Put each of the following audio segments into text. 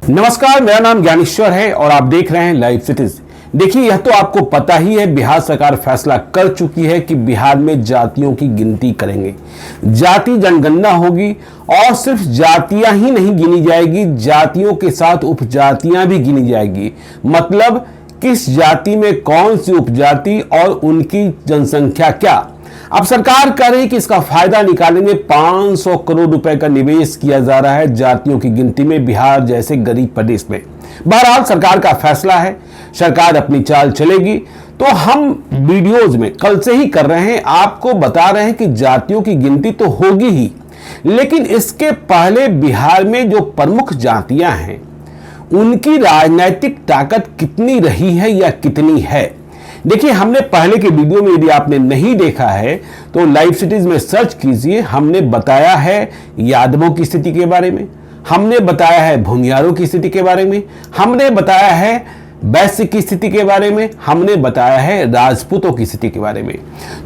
नमस्कार, मेरा नाम ज्ञानेश्वर है और आप देख रहे हैं लाइव सिटीज। देखिए, यह तो आपको पता ही है, बिहार सरकार फैसला कर चुकी है कि बिहार में जातियों की गिनती करेंगे। जाति जनगणना होगी और सिर्फ जातियां ही नहीं गिनी जाएगी, जातियों के साथ उपजातियां भी गिनी जाएगी। मतलब किस जाति में कौन सी उपजाति और उनकी जनसंख्या क्या। अब सरकार कह रही है कि इसका फायदा निकालने में 500 करोड़ रुपए का निवेश किया जा रहा है जातियों की गिनती में बिहार जैसे गरीब प्रदेश में। बहरहाल सरकार का फैसला है, सरकार अपनी चाल चलेगी। तो हम वीडियोज में कल से ही कर रहे हैं, आपको बता रहे हैं कि जातियों की गिनती तो होगी ही, लेकिन इसके पहले बिहार में जो प्रमुख जातियां हैं उनकी राजनीतिक ताकत कितनी रही है या कितनी है। देखिए, हमने पहले के वीडियो में, यदि आपने नहीं देखा है तो लाइव सिटीज में सर्च कीजिए। हमने बताया है यादवों की स्थिति के बारे में, हमने बताया है भूमियारों की स्थिति के बारे में, हमने बताया है वैश्य की स्थिति के बारे में, हमने बताया है राजपूतों की स्थिति के बारे में।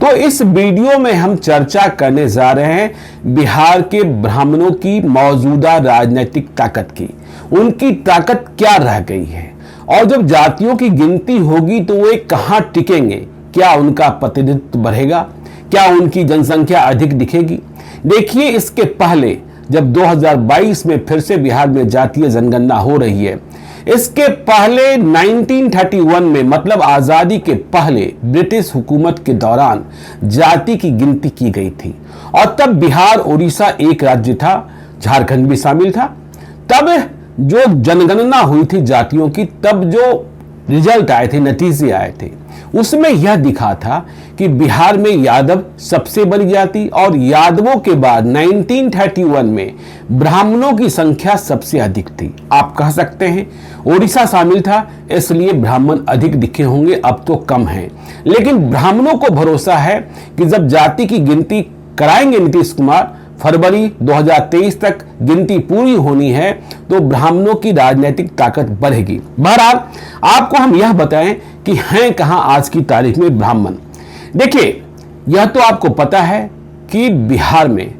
तो इस वीडियो में हम चर्चा करने जा रहे हैं बिहार के ब्राह्मणों की मौजूदा राजनीतिक ताकत की। उनकी ताकत क्या रह गई है और जब जातियों की गिनती होगी तो वे कहां टिकेंगे। क्या उनका प्रतिनिधित्व बढ़ेगा, क्या उनकी जनसंख्या अधिक दिखेगी। देखिए, इसके पहले जब 2022 में फिर से बिहार में जातीय जनगणना हो रही है, इसके पहले 1931 में मतलब आजादी के पहले ब्रिटिश हुकूमत के दौरान जाति की गिनती की गई थी और तब बिहार उड़ीसा एक राज्य था, झारखंड भी शामिल था। तब जो जनगणना हुई थी जातियों की, तब जो रिजल्ट आए थे, नतीजे आए थे, उसमें यह दिखा था कि बिहार में यादव सबसे बड़ी जाति और यादवों के बाद 1931 में ब्राह्मणों की संख्या सबसे अधिक थी। आप कह सकते हैं ओडिशा शामिल था इसलिए ब्राह्मण अधिक दिखे होंगे, अब तो कम हैं। लेकिन ब्राह्मणों को भरोसा है कि जब जाति की गिनती कराएंगे नीतीश कुमार, फरवरी 2023 तक गिनती पूरी होनी है तो ब्राह्मणों की राजनीतिक ताकत बढ़ेगी। बहरहाल आपको हम यह बताएं कि हैं कहां आज की तारीख में ब्राह्मण। देखिए, यह तो आपको पता है कि बिहार में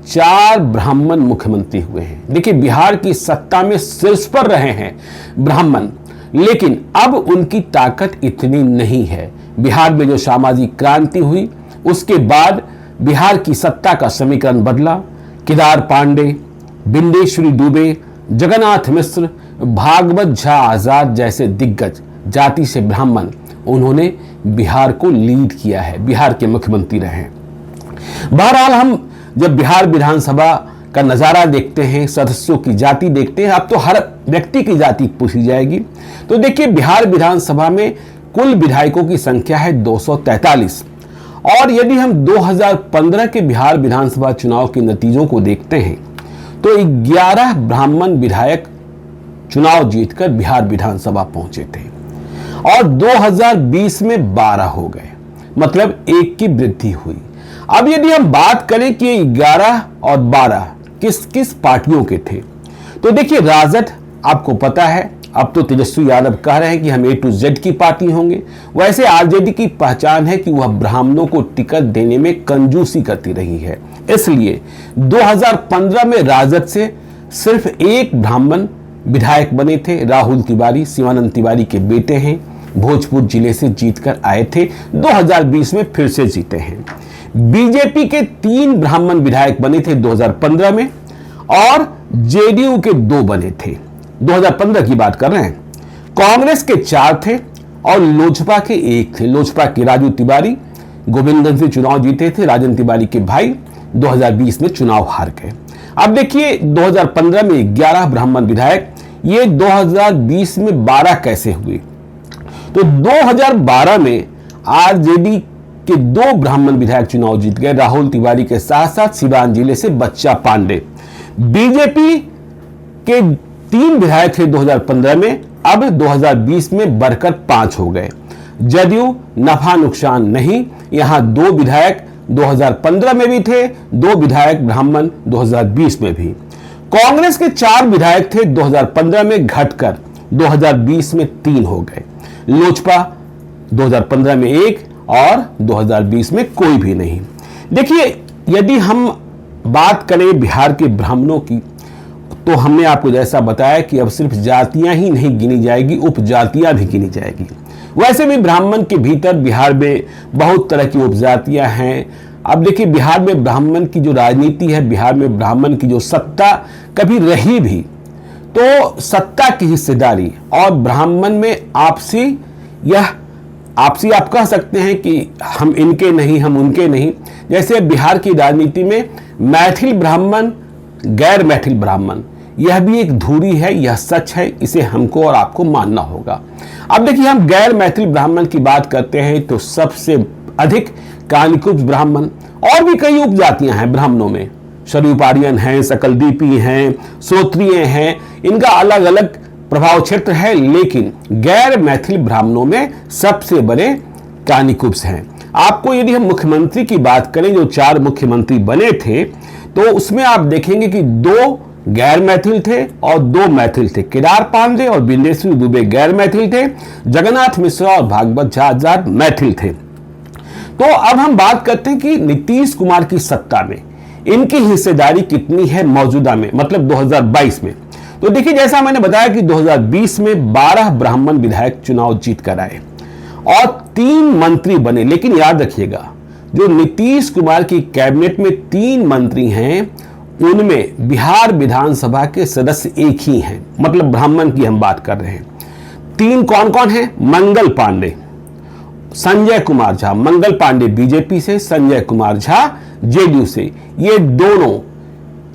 4 ब्राह्मण मुख्यमंत्री हुए हैं। देखिए, बिहार की सत्ता में शीर्ष पर रहे हैं ब्राह्मण, लेकिन अब उनकी ताकत इतनी नहीं है। बिहार में जो सामाजिक क्रांति हुई उसके बाद बिहार की सत्ता का समीकरण बदला। केदार पांडे, बिंदेश्वरी दुबे, जगन्नाथ मिश्र, भागवत झा आजाद जैसे दिग्गज जाति से ब्राह्मण, उन्होंने बिहार को लीड किया है, बिहार के मुख्यमंत्री रहे। बहरहाल हम जब बिहार विधानसभा का नजारा देखते हैं, सदस्यों की जाति देखते हैं, अब तो हर व्यक्ति की जाति पूछी जाएगी। तो देखिए, बिहार विधानसभा में कुल विधायकों की संख्या है 243 और यदि हम 2015 के बिहार विधानसभा चुनाव के नतीजों को देखते हैं तो 11 ब्राह्मण विधायक चुनाव जीतकर बिहार विधानसभा पहुंचे थे और 2020 में 12 हो गए, मतलब 1 की वृद्धि हुई। अब यदि हम बात करें कि 11 और 12 किस किस पार्टियों के थे, तो देखिए, राजद आपको पता है, अब तो तेजस्वी यादव कह रहे हैं कि हम A to Z की पार्टी होंगे। वैसे आरजेडी की पहचान है कि वह ब्राह्मणों को टिकट देने में कंजूसी करती रही है, इसलिए 2015 में राजद से सिर्फ 1 ब्राह्मण विधायक बने थे। राहुल तिवारी शिवानंद तिवारी के बेटे हैं, भोजपुर जिले से जीतकर आए थे, 2020 में फिर से जीते हैं। बीजेपी के 3 ब्राह्मण विधायक बने थे 2015 में और जेडीयू के 2 बने थे, 2015 की बात कर रहे हैं। कांग्रेस के 4 थे और लोजपा के 1 थे। लोजपा के राजू तिवारी गोविंदगंज से चुनाव जीते थे, राजन तिवारी के भाई 2020 में चुनाव हार गए। अब देखिए, 2015 में 11 ब्राह्मण विधायक, ये 2020 में 12 कैसे हुए। तो 2012 में आरजेडी के 2 ब्राह्मण विधायक चुनाव जीत गए, राहुल तिवारी के साथ साथ सिवान जिले से बच्चा पांडे। बीजेपी के 3 विधायक थे 2015 में, अब 2020 में बढ़कर 5 हो गए। जदयू नफा नुकसान नहीं, यहां 2 विधायक 2015 में भी थे, 2 विधायक ब्राह्मण 2020 में भी। कांग्रेस के 4 विधायक थे 2015 में, घटकर 2020 में 3 हो गए। लोजपा 2015 में 1 और 2020 में कोई भी नहीं। देखिए, यदि हम बात करें बिहार के ब्राह्मणों की तो हमने आपको जैसा बताया कि अब सिर्फ जातियां ही नहीं गिनी जाएगी, उपजातियां भी गिनी जाएगी। वैसे भी ब्राह्मण के भीतर बिहार में बहुत तरह की उपजातियां हैं। अब देखिए, बिहार में ब्राह्मण की जो राजनीति है, बिहार में ब्राह्मण की जो सत्ता कभी रही भी, तो सत्ता की हिस्सेदारी और ब्राह्मण में आपसी, यह आपसी आप कह सकते हैं कि हम इनके नहीं, हम उनके नहीं। जैसे बिहार की राजनीति में मैथिल ब्राह्मण, गैर मैथिल ब्राह्मण, यह भी एक धुरी है, यह सच है, इसे हमको और आपको मानना होगा। अब देखिए, हम गैर मैथिल ब्राह्मण की बात करते हैं तो सबसे अधिक कानिकुब्ज ब्राह्मण, और भी कई उपजातियां हैं ब्राह्मणों में, शरीपारियन हैं, सकलदीपी हैं, श्रोत्रिय हैं, इनका अलग अलग प्रभाव क्षेत्र है। लेकिन गैर मैथिल ब्राह्मणों में सबसे बड़े कानिकुब्ज हैं। आपको यदि हम मुख्यमंत्री की बात करें, जो 4 मुख्यमंत्री बने थे, तो उसमें आप देखेंगे कि 2 गैर मैथिल थे और 2 मैथिल थे। केदार पांडे और बिंदेश्वरी दुबे गैर मैथिल थे, जगन्नाथ मिश्रा और भागवत झा आजाद मैथिल थे। तो अब हम बात करते हैं कि नीतीश कुमार की सत्ता में इनकी हिस्सेदारी कितनी है मौजूदा में, मतलब 2022 में। तो देखिए, जैसा मैंने बताया कि 2020 में 12 ब्राह्मण विधायक चुनाव जीत कर आए और 3 मंत्री बने। लेकिन याद रखिएगा, जो नीतीश कुमार की कैबिनेट में 3 मंत्री हैं, उनमें बिहार विधानसभा के सदस्य एक ही हैं, मतलब ब्राह्मण की हम बात कर रहे हैं। 3 कौन कौन हैं? मंगल पांडे, संजय कुमार झा। मंगल पांडे बीजेपी से, संजय कुमार झा जेडीयू से। ये दोनों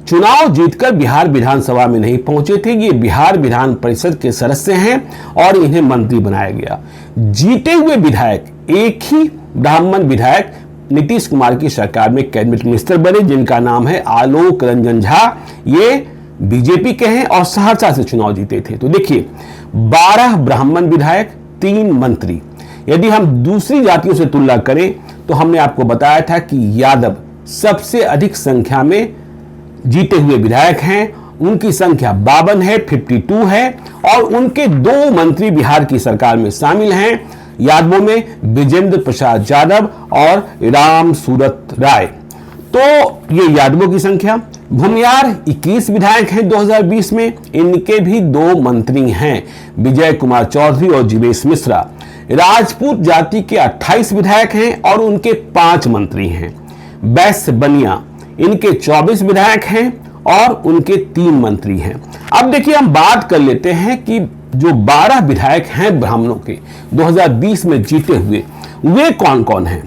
चुनाव जीतकर बिहार विधानसभा में नहीं पहुंचे थे, ये बिहार विधान परिषद के सदस्य हैं और इन्हें मंत्री बनाया गया। जीते हुए विधायक, एक ही ब्राह्मण विधायक नीतीश कुमार की सरकार में कैबिनेट मिनिस्टर बने, जिनका नाम है आलोक रंजन झा। ये बीजेपी के हैं और सहरसा से चुनाव जीते थे। तो देखिए, 12 ब्राह्मण विधायक, 3 मंत्री। यदि हम दूसरी जातियों से तुलना करें तो हमने आपको बताया था कि यादव सबसे अधिक संख्या में जीते हुए विधायक हैं, उनकी संख्या 52 है, 52 है, और उनके 2 मंत्री बिहार की सरकार में शामिल हैं। यादवों में विजेंद्र प्रसाद यादव और राम सूरत राय। तो ये यादवों की संख्या। भूमियार 21 विधायक हैं 2020 में, इनके भी 2 मंत्री हैं, विजय कुमार चौधरी और जीवेश मिश्रा। राजपूत जाति के 28 विधायक हैं और उनके 5 मंत्री हैं। वैश्य बनिया, इनके 24 विधायक हैं और उनके 3 मंत्री हैं। अब देखिए, हम बात कर लेते हैं कि जो 12 विधायक हैं ब्राह्मणों के 2020 में जीते हुए, वे कौन कौन हैं।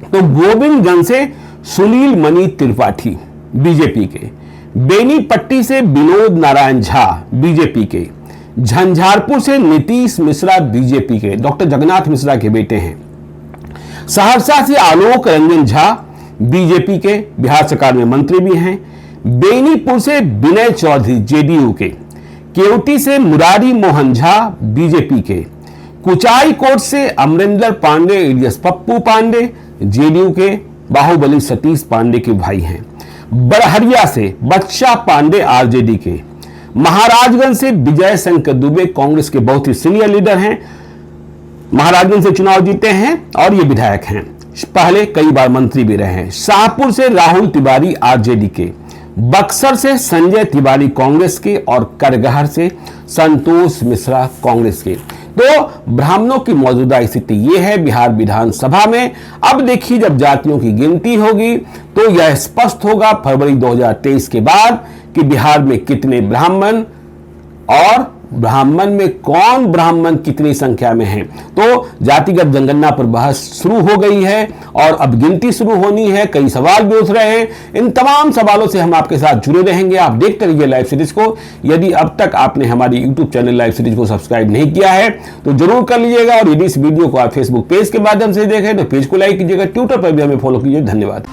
तो गोविंदगंज से सुनील मणि त्रिपाठी बीजेपी के, बेनीपट्टी से विनोद नारायण झा बीजेपी के, झंझारपुर से नीतीश मिश्रा बीजेपी के, डॉक्टर जगन्नाथ मिश्रा के बेटे हैं, सहरसा से आलोक रंजन झा बीजेपी के, बिहार सरकार में मंत्री भी हैं, बेनीपुर से विनय चौधरी जेडीयू के, केवटी से मुरारी मोहन झा बीजेपी के, कुचाई कोट से अमरिंदर पांडे इलियस पप्पू पांडे जेडीयू के, बाहुबली सतीश पांडे के भाई हैं, बरहरिया से बच्चा पांडे आरजेडी के, महाराजगंज से विजय शंकर दुबे कांग्रेस के बहुत ही सीनियर लीडर हैं, महाराजगंज से चुनाव जीते हैं और ये विधायक हैं, पहले कई बार मंत्री भी रहे हैं, शाहपुर से राहुल तिवारी आरजेडी के, बक्सर से संजय तिवारी कांग्रेस के और करगहर से संतोष मिश्रा कांग्रेस के। तो ब्राह्मणों की मौजूदा स्थिति ये है बिहार विधानसभा में। अब देखिए, जब जातियों की गिनती होगी तो यह स्पष्ट होगा फरवरी 2023 के बाद कि बिहार में कितने ब्राह्मण और ब्राह्मण में कौन ब्राह्मण कितनी संख्या में हैं। तो जातिगत जनगणना पर बहस शुरू हो गई है और अब गिनती शुरू होनी है। कई सवाल भी उठ रहे हैं, इन तमाम सवालों से हम आपके साथ जुड़े रहेंगे। आप देखते रहिए लाइव सीरीज को। यदि अब तक आपने हमारी यूट्यूब चैनल लाइव सीरीज को सब्सक्राइब नहीं किया है तो जरूर कर लीजिएगा, और यदि इस वीडियो को आप फेसबुक पेज के माध्यम से देखें तो पेज को लाइक कीजिएगा, ट्विटर पर भी हमें फॉलो कीजिए। धन्यवाद।